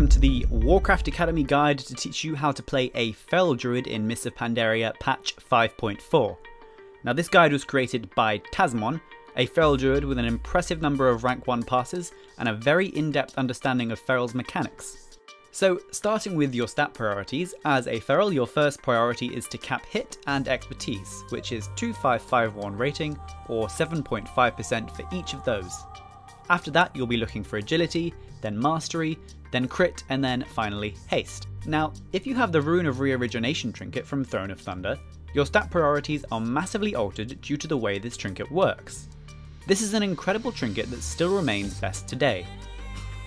welcome to the Warcraft Academy guide to teach you how to play a Feral Druid in Mists of Pandaria patch 5.4. Now this guide was created by Tasmon, a Feral Druid with an impressive number of rank 1 passes and a very in-depth understanding of Feral's mechanics. So starting with your stat priorities, as a Feral your first priority is to cap hit and expertise, which is 2551 rating or 7.5% for each of those. After that you'll be looking for agility, then mastery, then crit, and then finally haste. Now, if you have the Rune of Reorigination trinket from Throne of Thunder, your stat priorities are massively altered due to the way this trinket works. This is an incredible trinket that still remains best today.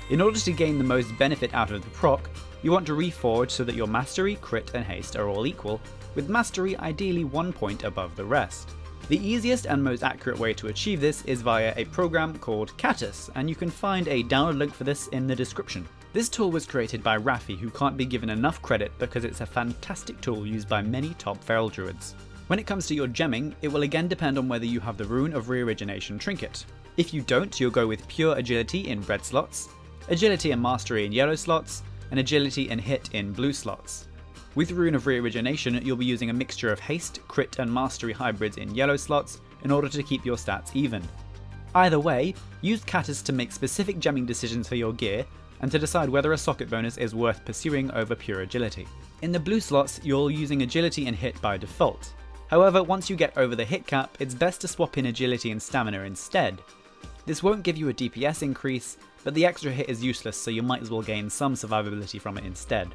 In order to gain the most benefit out of the proc, you want to reforge so that your mastery, crit, and haste are all equal, with mastery ideally 1 point above the rest. The easiest and most accurate way to achieve this is via a program called Catus, and you can find a download link for this in the description. This tool was created by Raffi, who can't be given enough credit because it's a fantastic tool used by many top Feral Druids. When it comes to your gemming, it will again depend on whether you have the Rune of Reorigination trinket. If you don't, you'll go with pure agility in red slots, agility and mastery in yellow slots, and agility and hit in blue slots. With Rune of Reorigination, you'll be using a mixture of haste, crit, and mastery hybrids in yellow slots in order to keep your stats even. Either way, use Catus to make specific gemming decisions for your gear, and to decide whether a socket bonus is worth pursuing over pure agility. In the blue slots, you're using agility and hit by default. However, once you get over the hit cap, it's best to swap in agility and stamina instead. This won't give you a DPS increase, but the extra hit is useless, so you might as well gain some survivability from it instead.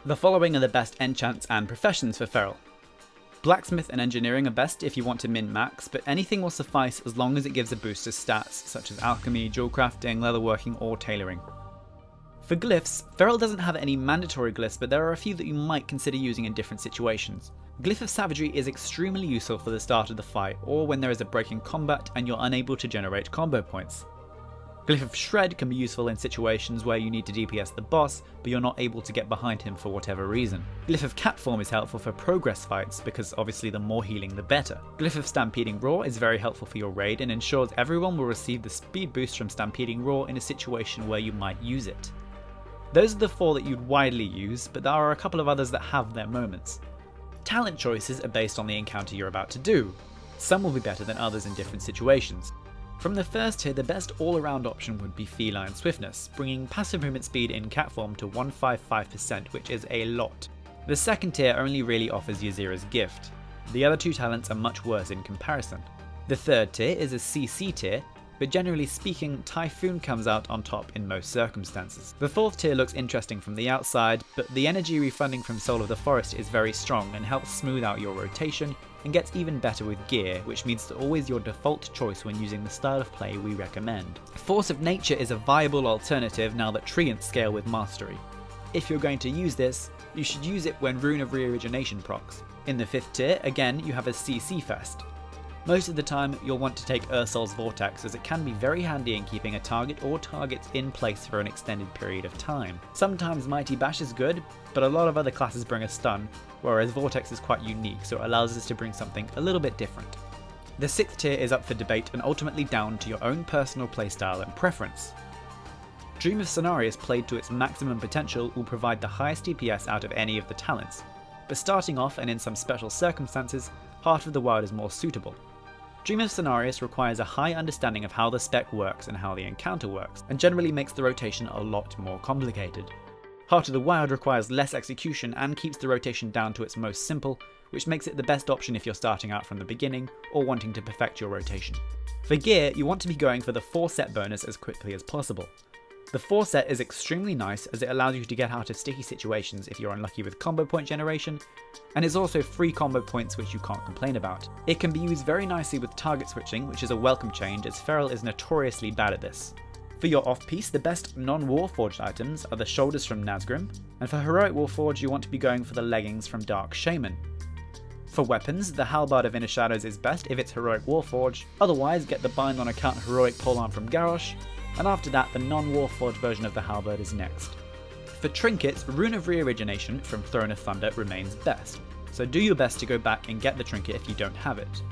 The following are the best enchants and professions for Feral. Blacksmith and engineering are best if you want to min-max, but anything will suffice as long as it gives a boost to stats, such as alchemy, jewel crafting, leatherworking, or tailoring. For glyphs, Feral doesn't have any mandatory glyphs, but there are a few that you might consider using in different situations. Glyph of Savagery is extremely useful for the start of the fight, or when there is a break in combat and you're unable to generate combo points. Glyph of Shred can be useful in situations where you need to DPS the boss, but you're not able to get behind him for whatever reason. Glyph of Catform is helpful for progress fights, because obviously the more healing the better. Glyph of Stampeding Roar is very helpful for your raid and ensures everyone will receive the speed boost from Stampeding Roar in a situation where you might use it. Those are the 4 that you'd widely use, but there are a couple of others that have their moments. Talent choices are based on the encounter you're about to do. Some will be better than others in different situations. From the first tier, the best all-around option would be Feline Swiftness, bringing passive movement speed in cat form to 155%, which is a lot. The second tier only really offers Ysera's Gift. The other 2 talents are much worse in comparison. The third tier is a CC tier, but generally speaking, Typhoon comes out on top in most circumstances. The fourth tier looks interesting from the outside, but the energy refunding from Soul of the Forest is very strong and helps smooth out your rotation, and gets even better with gear, which means it's always your default choice when using the style of play we recommend. Force of Nature is a viable alternative now that Treants scale with mastery. If you're going to use this, you should use it when Rune of Reorigination procs. In the 5th tier, again, you have a CC Fest. Most of the time, you'll want to take Ursol's Vortex, as it can be very handy in keeping a target or targets in place for an extended period of time. Sometimes Mighty Bash is good, but a lot of other classes bring a stun, whereas Vortex is quite unique, so it allows us to bring something a little bit different. The 6th tier is up for debate and ultimately down to your own personal playstyle and preference. Dream of Cenarius played to its maximum potential will provide the highest DPS out of any of the talents, but starting off and in some special circumstances, Heart of the Wild is more suitable. Dream of Cenarius requires a high understanding of how the spec works and how the encounter works, and generally makes the rotation a lot more complicated. Heart of the Wild requires less execution and keeps the rotation down to its most simple, which makes it the best option if you're starting out from the beginning or wanting to perfect your rotation. For gear, you want to be going for the 4 set bonus as quickly as possible. The 4 set is extremely nice as it allows you to get out of sticky situations if you're unlucky with combo point generation, and is also free combo points which you can't complain about. It can be used very nicely with target switching, which is a welcome change as Feral is notoriously bad at this. For your off-piece, the best non-Warforged items are the shoulders from Nazgrim, and for Heroic Warforged you want to be going for the leggings from Dark Shaman. For weapons, the Halberd of Inner Shadows is best if it's Heroic Warforged, otherwise get the Bind on Account Heroic Polearm from Garrosh, and after that the non-Warforged version of the Halberd is next. For trinkets, Rune of Reorigination from Throne of Thunder remains best, so do your best to go back and get the trinket if you don't have it.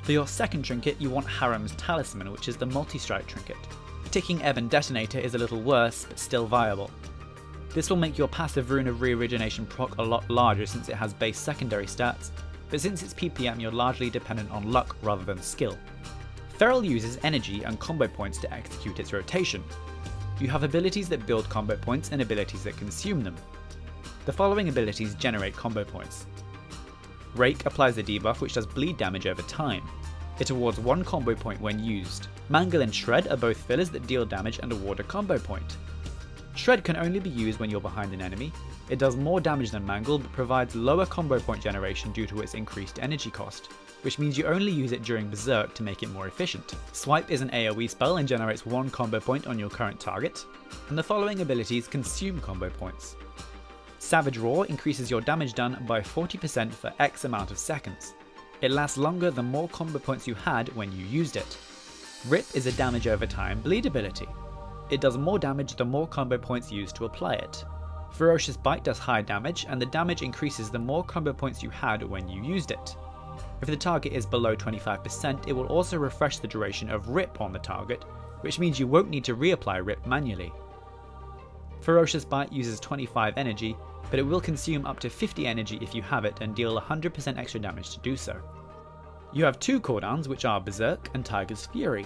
For your second trinket, you want Harem's Talisman, which is the multi-strike trinket. Ticking Ebon Detonator is a little worse, but still viable. This will make your passive Rune of Reorigination proc a lot larger since it has base secondary stats, but since it's PPM you're largely dependent on luck rather than skill. Feral uses energy and combo points to execute its rotation. You have abilities that build combo points and abilities that consume them. The following abilities generate combo points. Rake applies a debuff which does bleed damage over time. It awards 1 combo point when used. Mangle and Shred are both fillers that deal damage and award a combo point. Shred can only be used when you're behind an enemy. It does more damage than Mangle but provides lower combo point generation due to its increased energy cost, which means you only use it during Berserk to make it more efficient. Swipe is an AoE spell and generates 1 combo point on your current target, and the following abilities consume combo points. Savage Roar increases your damage done by 40% for X amount of seconds. It lasts longer the more combo points you had when you used it. Rip is a damage over time bleed ability. It does more damage the more combo points used to apply it. Ferocious Bite does high damage, and the damage increases the more combo points you had when you used it. If the target is below 25%, it will also refresh the duration of Rip on the target, which means you won't need to reapply Rip manually. Ferocious Bite uses 25 energy, but it will consume up to 50 energy if you have it and deal 100% extra damage to do so. You have 2 cooldowns, which are Berserk and Tiger's Fury.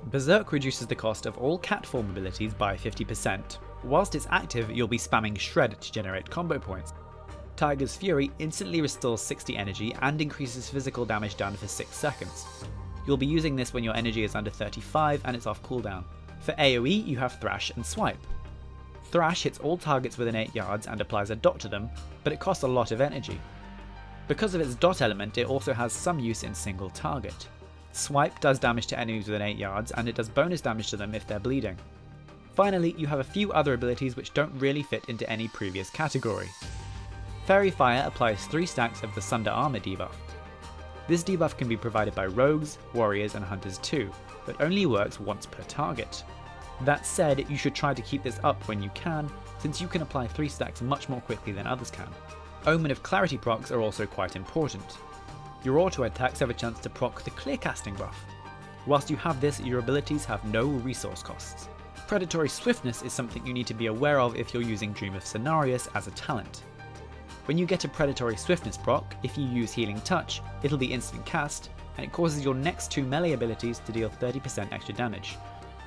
Berserk reduces the cost of all cat form abilities by 50%. Whilst it's active, you'll be spamming Shred to generate combo points. Tiger's Fury instantly restores 60 energy and increases physical damage done for 6 seconds. You'll be using this when your energy is under 35 and it's off cooldown. For AoE, you have Thrash and Swipe. Thrash hits all targets within 8 yards and applies a dot to them, but it costs a lot of energy. Because of its dot element, it also has some use in single target. Swipe does damage to enemies within 8 yards, and it does bonus damage to them if they're bleeding. Finally, you have a few other abilities which don't really fit into any previous category. Fairy Fire applies 3 stacks of the Sunder Armor debuff. This debuff can be provided by rogues, warriors and hunters too, but only works once per target. That said, you should try to keep this up when you can, since you can apply 3 stacks much more quickly than others can. Omen of Clarity procs are also quite important. Your auto attacks have a chance to proc the Clear Casting buff. Whilst you have this, your abilities have no resource costs. Predatory Swiftness is something you need to be aware of if you're using Dream of Cenarius as a talent. When you get a Predatory Swiftness proc, if you use Healing Touch, it'll be instant cast, and it causes your next 2 melee abilities to deal 30% extra damage.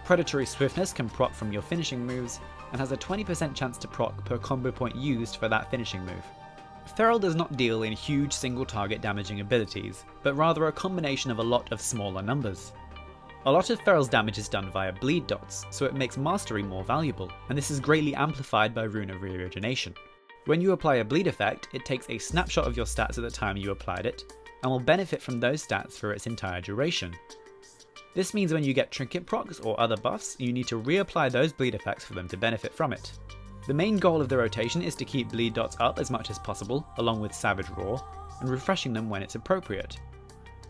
Predatory Swiftness can proc from your finishing moves, and has a 20% chance to proc per combo point used for that finishing move. Feral does not deal in huge single target damaging abilities, but rather a combination of a lot of smaller numbers. A lot of Feral's damage is done via bleed dots, so it makes mastery more valuable, and this is greatly amplified by Rune of Reorigination. When you apply a bleed effect, it takes a snapshot of your stats at the time you applied it, and will benefit from those stats for its entire duration. This means when you get trinket procs or other buffs, you need to reapply those bleed effects for them to benefit from it. The main goal of the rotation is to keep bleed dots up as much as possible, along with Savage Roar, and refreshing them when it's appropriate.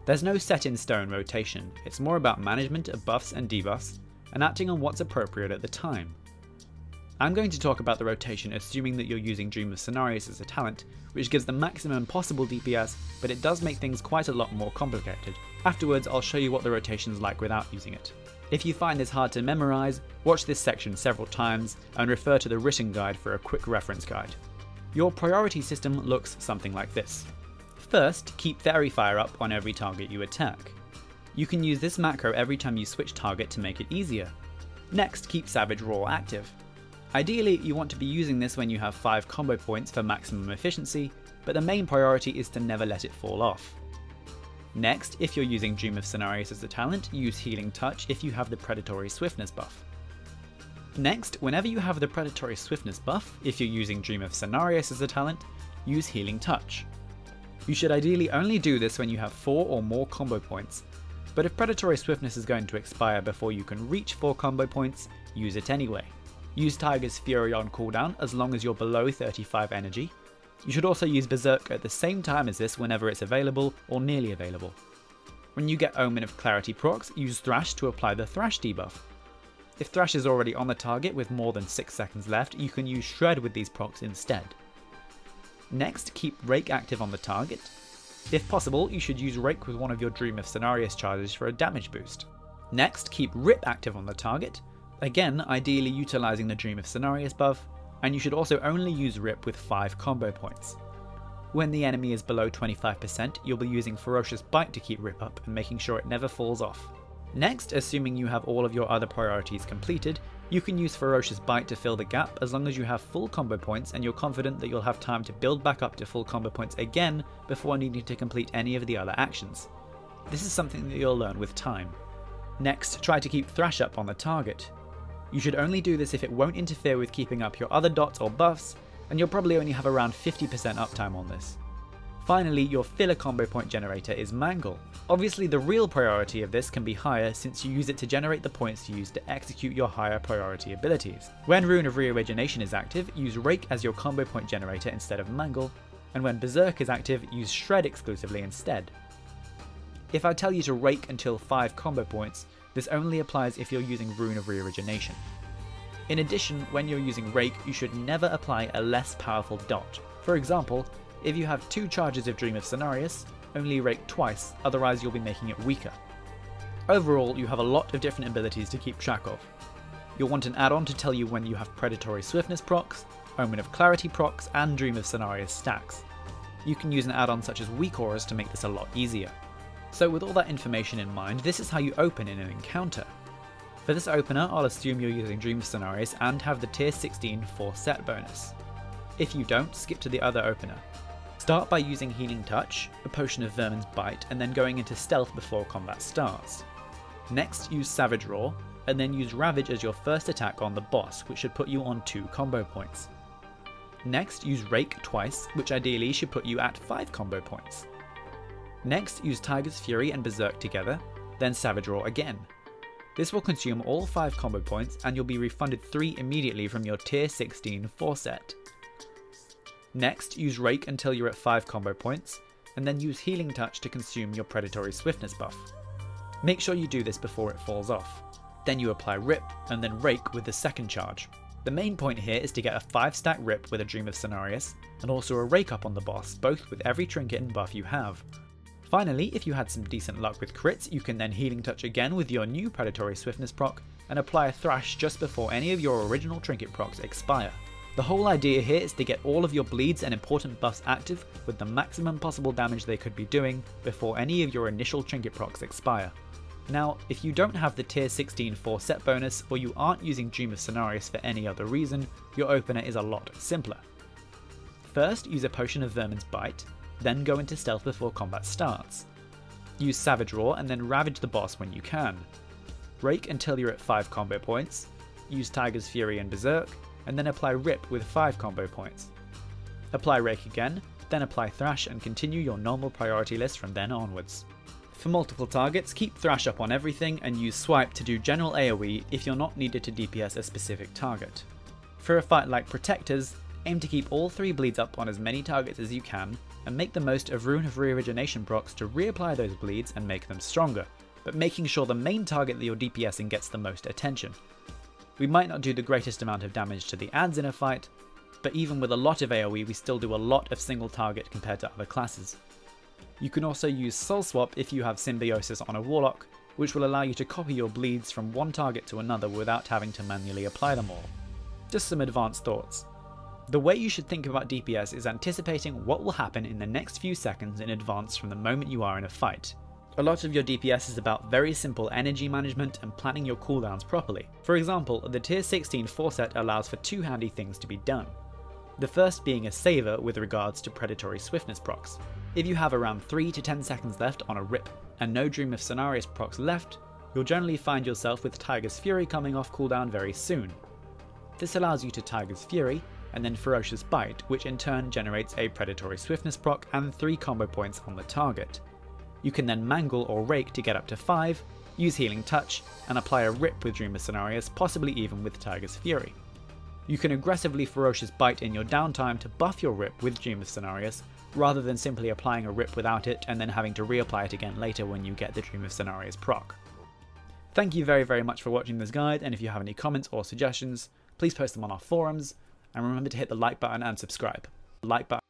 There's no set in stone rotation, it's more about management of buffs and debuffs, and acting on what's appropriate at the time. I'm going to talk about the rotation assuming that you're using Dream of Cenarius as a talent, which gives the maximum possible DPS, but it does make things quite a lot more complicated. Afterwards, I'll show you what the rotation's like without using it. If you find this hard to memorize, watch this section several times and refer to the written guide for a quick reference guide. Your priority system looks something like this. First, keep Fairy Fire up on every target you attack. You can use this macro every time you switch target to make it easier. Next, keep Savage Roar active. Ideally, you want to be using this when you have 5 combo points for maximum efficiency, but the main priority is to never let it fall off. Next, if you're using Dream of Cenarius as a talent, use Healing Touch if you have the Predatory Swiftness buff. Next, whenever you have the Predatory Swiftness buff, if you're using Dream of Cenarius as a talent, use Healing Touch. You should ideally only do this when you have 4 or more combo points, but if Predatory Swiftness is going to expire before you can reach 4 combo points, use it anyway. Use Tiger's Fury on cooldown as long as you're below 35 energy. You should also use Berserk at the same time as this whenever it's available or nearly available. When you get Omen of Clarity procs, use Thrash to apply the Thrash debuff. If Thrash is already on the target with more than 6 seconds left, you can use Shred with these procs instead. Next, keep Rake active on the target. If possible, you should use Rake with one of your Dream of Cenarius charges for a damage boost. Next, keep Rip active on the target, again ideally utilising the Dream of Cenarius buff, and you should also only use Rip with 5 combo points. When the enemy is below 25%, you'll be using Ferocious Bite to keep Rip up and making sure it never falls off. Next, assuming you have all of your other priorities completed, you can use Ferocious Bite to fill the gap as long as you have full combo points and you're confident that you'll have time to build back up to full combo points again before needing to complete any of the other actions. This is something that you'll learn with time. Next, try to keep Thrash up on the target. You should only do this if it won't interfere with keeping up your other dots or buffs, and you'll probably only have around 50% uptime on this. Finally, your filler combo point generator is Mangle. Obviously the real priority of this can be higher since you use it to generate the points you use to execute your higher priority abilities. When Rune of Reorigination is active, use Rake as your combo point generator instead of Mangle, and when Berserk is active, use Shred exclusively instead. If I tell you to Rake until 5 combo points, this only applies if you're using Rune of Reorigination. In addition, when you're using Rake, you should never apply a less powerful dot. For example, if you have 2 charges of Dream of Cenarius, only Rake twice, otherwise you'll be making it weaker. Overall, you have a lot of different abilities to keep track of. You'll want an add-on to tell you when you have Predatory Swiftness procs, Omen of Clarity procs, and Dream of Cenarius stacks. You can use an add-on such as Weak Auras to make this a lot easier. So with all that information in mind, this is how you open in an encounter. For this opener, I'll assume you're using Dream of Cenarius and have the tier 16 4 set bonus. If you don't, skip to the other opener. Start by using Healing Touch, a potion of Vermin's Bite, and then going into Stealth before combat starts. Next, use Savage Roar, and then use Ravage as your first attack on the boss, which should put you on 2 combo points. Next, use Rake twice, which ideally should put you at 5 combo points. Next, use Tiger's Fury and Berserk together, then Savage Roar again. This will consume all 5 combo points, and you'll be refunded 3 immediately from your tier 16 4 set. Next, use Rake until you're at 5 combo points, and then use Healing Touch to consume your Predatory Swiftness buff. Make sure you do this before it falls off. Then you apply Rip, and then Rake with the second charge. The main point here is to get a 5-stack Rip with a Dream of Cenarius, and also a Rake up on the boss, both with every trinket and buff you have. Finally, if you had some decent luck with crits, you can then Healing Touch again with your new Predatory Swiftness proc, and apply a Thrash just before any of your original trinket procs expire. The whole idea here is to get all of your bleeds and important buffs active with the maximum possible damage they could be doing before any of your initial trinket procs expire. Now, if you don't have the tier 16 4 set bonus, or you aren't using Dream of Cenarius for any other reason, your opener is a lot simpler. First, use a potion of Vermin's Bite, then go into Stealth before combat starts. Use Savage Roar and then Ravage the boss when you can. Rake until you're at 5 combo points, use Tiger's Fury and Berserk, and then apply Rip with 5 combo points. Apply Rake again, then apply Thrash and continue your normal priority list from then onwards. For multiple targets, keep Thrash up on everything and use Swipe to do general AoE if you're not needed to DPS a specific target. For a fight like Protectors, aim to keep all 3 bleeds up on as many targets as you can, and make the most of Rune of Reorigination procs to reapply those bleeds and make them stronger, but making sure the main target that you're DPSing gets the most attention. We might not do the greatest amount of damage to the adds in a fight, but even with a lot of AoE we still do a lot of single target compared to other classes. You can also use Soul Swap if you have Symbiosis on a Warlock, which will allow you to copy your bleeds from one target to another without having to manually apply them all. Just some advanced thoughts. The way you should think about DPS is anticipating what will happen in the next few seconds in advance from the moment you are in a fight. A lot of your DPS is about very simple energy management and planning your cooldowns properly. For example, the tier 16 4 set allows for 2 handy things to be done. The first being a saver with regards to Predatory Swiftness procs. If you have around 3 to 10 seconds left on a Rip and no Dream of Cenarius procs left, you'll generally find yourself with Tiger's Fury coming off cooldown very soon. This allows you to Tiger's Fury and then Ferocious Bite, which in turn generates a Predatory Swiftness proc and 3 combo points on the target. You can then Mangle or Rake to get up to 5, use Healing Touch, and apply a Rip with Dream of Cenarius, possibly even with Tiger's Fury. You can aggressively Ferocious Bite in your downtime to buff your Rip with Dream of Cenarius, rather than simply applying a Rip without it and then having to reapply it again later when you get the Dream of Cenarius proc. Thank you very much for watching this guide, and if you have any comments or suggestions, please post them on our forums, and remember to hit the like button and subscribe. Like button.